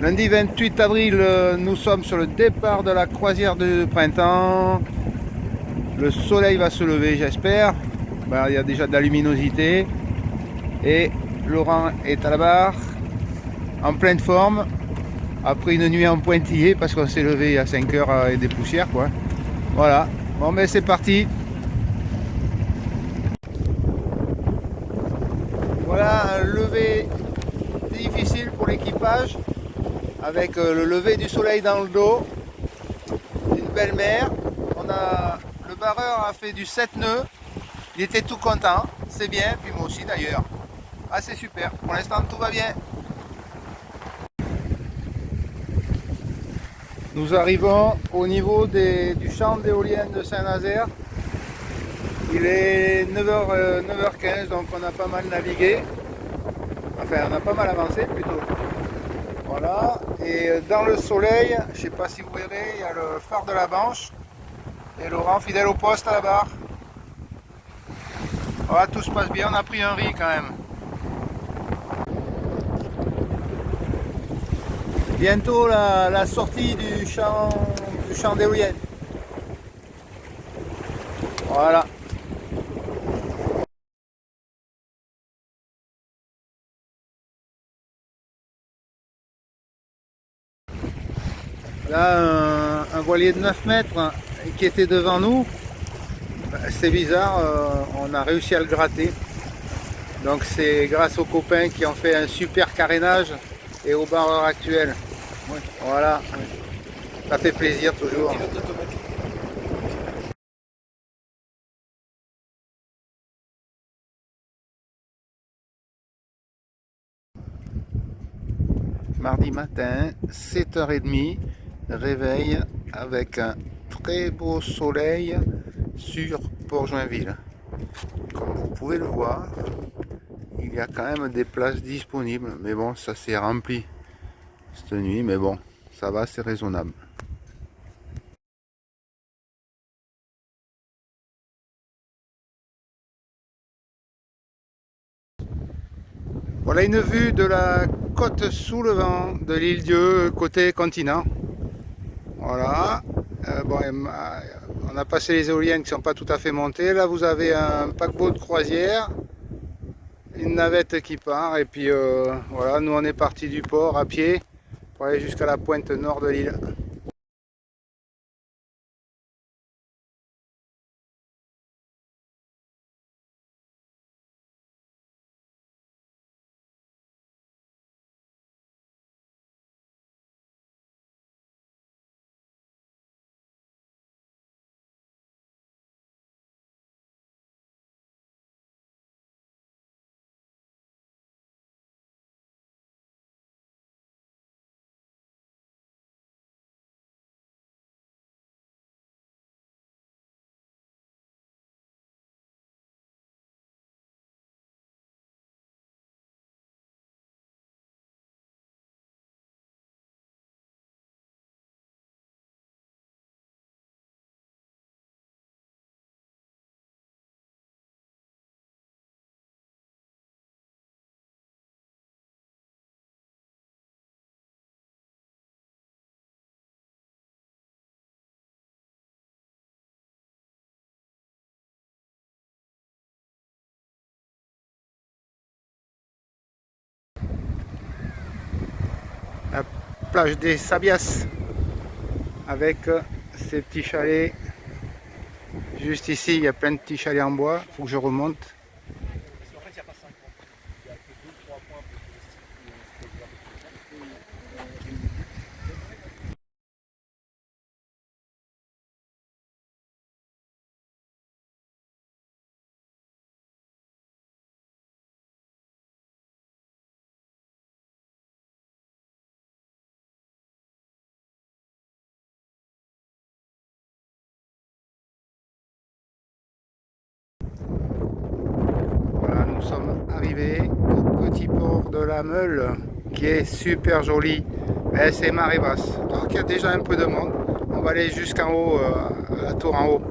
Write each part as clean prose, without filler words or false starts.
Lundi 28 avril, nous sommes sur le départ de la croisière de printemps. Le soleil va se lever, j'espère. Il y a déjà de la luminosité. Et Laurent est à la barre, en pleine forme, après une nuit en pointillé, parce qu'on s'est levé à 5 heures et des poussières, quoi. Voilà. Bon, mais c'est parti. Voilà un lever difficile pour l'équipage, avec le lever du soleil dans le dos, une belle mer. Le barreur a fait du 7 nœuds, il était tout content, c'est bien, puis moi aussi d'ailleurs. Ah, c'est super, pour l'instant tout va bien. Nous arrivons au niveau du champ d'éoliennes de Saint-Nazaire. Il est 9h15, donc on a pas mal navigué. Enfin, on a pas mal avancé plutôt. Voilà, et dans le soleil, je ne sais pas si vous verrez, il y a le phare de la Banche et Laurent fidèle au poste à la barre. Voilà, tout se passe bien, on a pris un riz quand même. Bientôt la sortie du champ d'éoliennes. Voilà. Là, un voilier de 9 mètres qui était devant nous. C'est bizarre, on a réussi à le gratter. Donc c'est grâce aux copains qui ont fait un super carénage et au barreur actuel. Voilà, ça fait plaisir toujours. Mardi matin, 7h30, réveil avec un très beau soleil sur Port-Joinville. Comme vous pouvez le voir, il y a quand même des places disponibles, mais bon, ça s'est rempli cette nuit, mais bon, ça va, c'est raisonnable. Voilà une vue de la côte sous le vent de l'île Dieu, côté continent. Voilà. Bon, on a passé les éoliennes qui ne sont pas tout à fait montées. Là, vous avez un paquebot de croisière, une navette qui part. Et puis voilà, nous on est parti du port à pied pour aller jusqu'à la pointe nord de l'île. La plage des Sabias avec ces petits chalets. Juste ici, il y a plein de petits chalets en bois. Il faut que je remonte. Voilà, nous sommes arrivés au petit port de la Meule qui est super joli. Mais c'est marée basse. Donc il y a déjà un peu de monde. On va aller jusqu'en haut, à la tour en haut.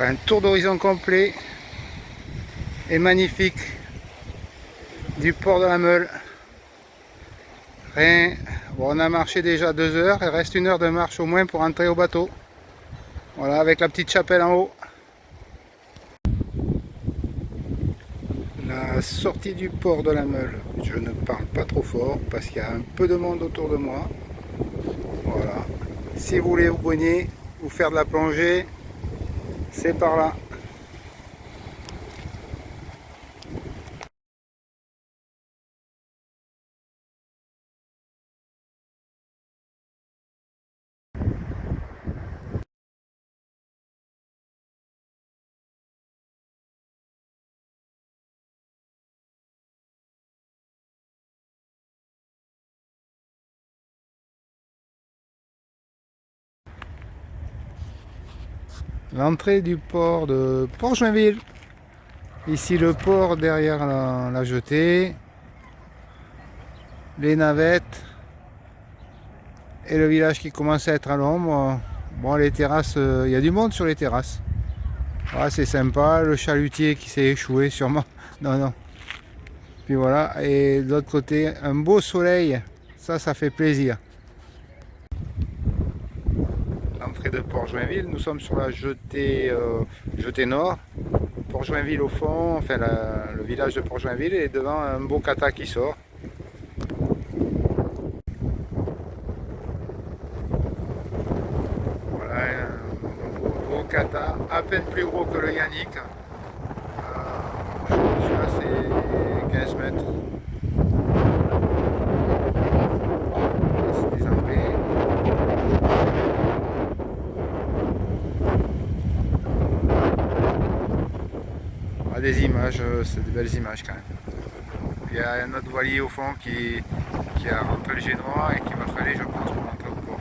Un tour d'horizon complet et magnifique du port de la Meule. Rien. Bon, on a marché déjà 2 heures, il reste 1 heure de marche au moins pour entrer au bateau. Voilà, avec la petite chapelle en haut. La sortie du port de la Meule. Je ne parle pas trop fort parce qu'il y a un peu de monde autour de moi. Voilà. Si vous voulez vous baigner ou faire de la plongée, c'est par là. L'entrée du port de Port-Joinville. Ici le port derrière la jetée. Les navettes. Et le village qui commence à être à l'ombre. Bon, les terrasses, il y a du monde sur les terrasses. Ah, c'est sympa. Le chalutier qui s'est échoué sûrement. Non, non. Puis voilà. Et de l'autre côté, un beau soleil. Ça fait plaisir. L'entrée de Port-Joinville, nous sommes sur la jetée, jetée nord. Port-Joinville au fond, enfin le village de Port-Joinville, et devant un beau kata qui sort. Voilà, un beau kata, à peine plus gros que le Yannick. Celui-là c'est 15 mètres. C'est des Anglais. Ah, des images, c'est des belles images quand même. Il y a un autre voilier au fond qui a rentré le génois et qui va falloir, je pense, pour rentrer au port.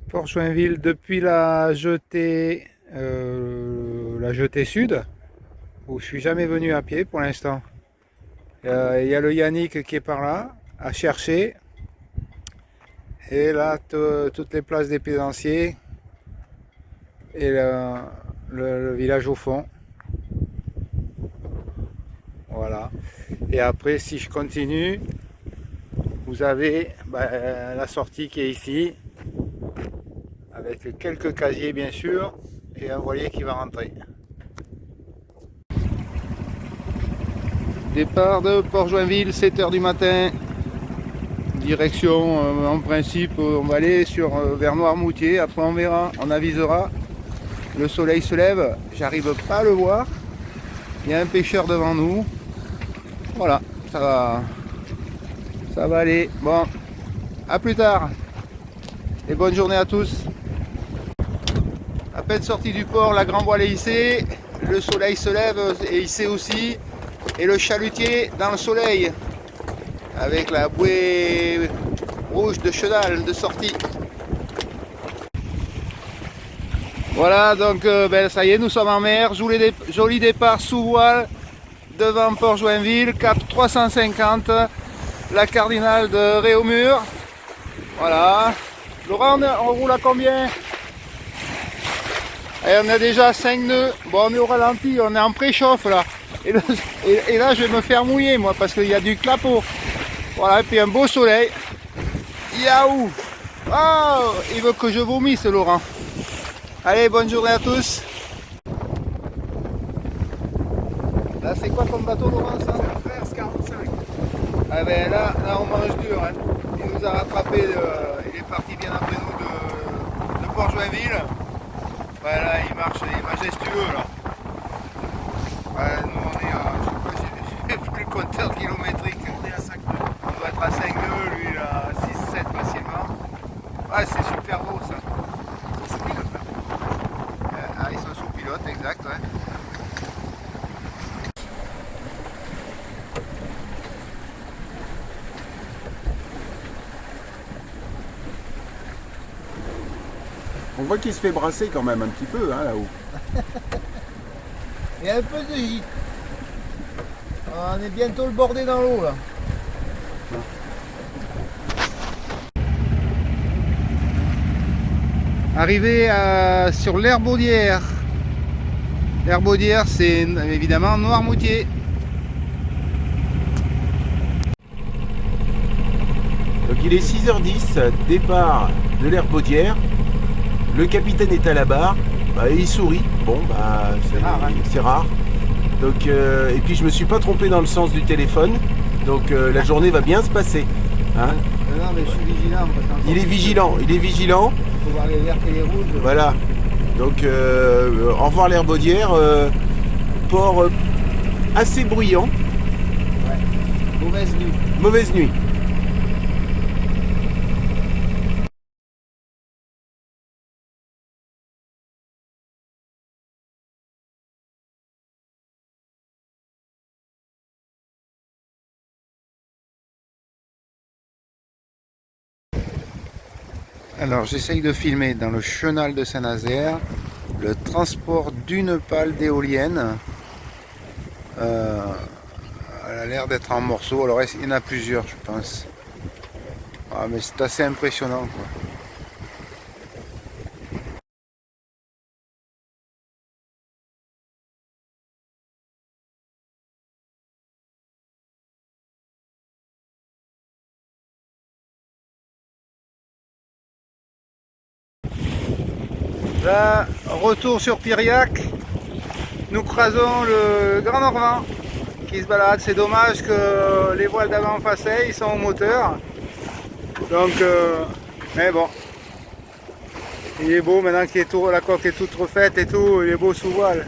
Port-Joinville, depuis la jetée sud, où je suis jamais venu à pied pour l'instant. Il y a le Yannick qui est par là, à chercher. Et là, toutes les places des plaisanciers et le village au fond. Voilà. Et après, si je continue, vous avez la sortie qui est ici, avec quelques casiers bien sûr, et un voilier qui va rentrer. Départ de Port-Joinville, 7 h du matin. Direction, en principe, on va aller vers Noirmoutier, après on verra, on avisera. Le soleil se lève, j'arrive pas à le voir. Il y a un pêcheur devant nous. Voilà, ça va aller. Bon, à plus tard. Et bonne journée à tous. À peine sorti du port, la grand voile est hissée. Le soleil se lève et hissé aussi. Et le chalutier dans le soleil. Avec la bouée rouge de chenal de sortie. Voilà, donc ça y est, nous sommes en mer. Joli départ sous voile devant Port-Joinville, cap 350, la cardinale de Réaumur. Voilà. Laurent, on roule à combien? Et on a déjà 5 nœuds. Bon, on est au ralenti, on est en préchauffe là. Et là, je vais me faire mouiller moi parce qu'il y a du clapot. Voilà, et puis un beau soleil. Yaou! Oh, il veut que je vomisse, Laurent. Allez, bonne journée à tous. Là, c'est quoi comme bateau, Laurent, ça? C'est un Frères 45. Ah ben là on mange dur. Hein. Il nous a rattrapé, il est parti bien après nous de Port-Joinville. Voilà, il marche, il est majestueux là. Voilà, nous on est à, je sais pas, j'ai plus le compteur kilométrique. On est à 5 nœuds. On doit être à 5 nœuds, lui il a 6-7 facilement. Ouais, c'est super beau ça. C'est pilote là. Ah, ils sont sous pilote, exact, ouais. On voit qu'il se fait brasser quand même un petit peu hein, là-haut. Il y a un peu de gîte. On est bientôt le bordé dans l'eau là. Arrivé sur l'Herbaudière. L'Herbaudière, c'est évidemment Noirmoutier. Donc il est 6h10, départ de l'Herbaudière. Le capitaine est à la barre, il sourit. Bon, c'est rare, hein. C'est rare. Donc, et puis je me suis pas trompé dans le sens du téléphone. Donc la journée va bien se passer. Hein. Non, mais je suis vigilant. Il est vigilant, il est vigilant. Il faut voir les verts et les rouges. Voilà. Donc au revoir l'Herbaudière, port assez bruyant. Ouais. Mauvaise nuit. Mauvaise nuit. Alors j'essaye de filmer dans le chenal de Saint-Nazaire le transport d'une pale d'éolienne. Elle a l'air d'être en morceaux, alors il y en a plusieurs je pense. Ah, mais c'est assez impressionnant quoi. Là, retour sur Piriac, nous croisons le Grand Normand qui se balade. C'est dommage que les voiles d'avant Facey, ils sont au moteur. Donc, mais bon, il est beau maintenant que la coque est toute refaite et tout, il est beau sous voile.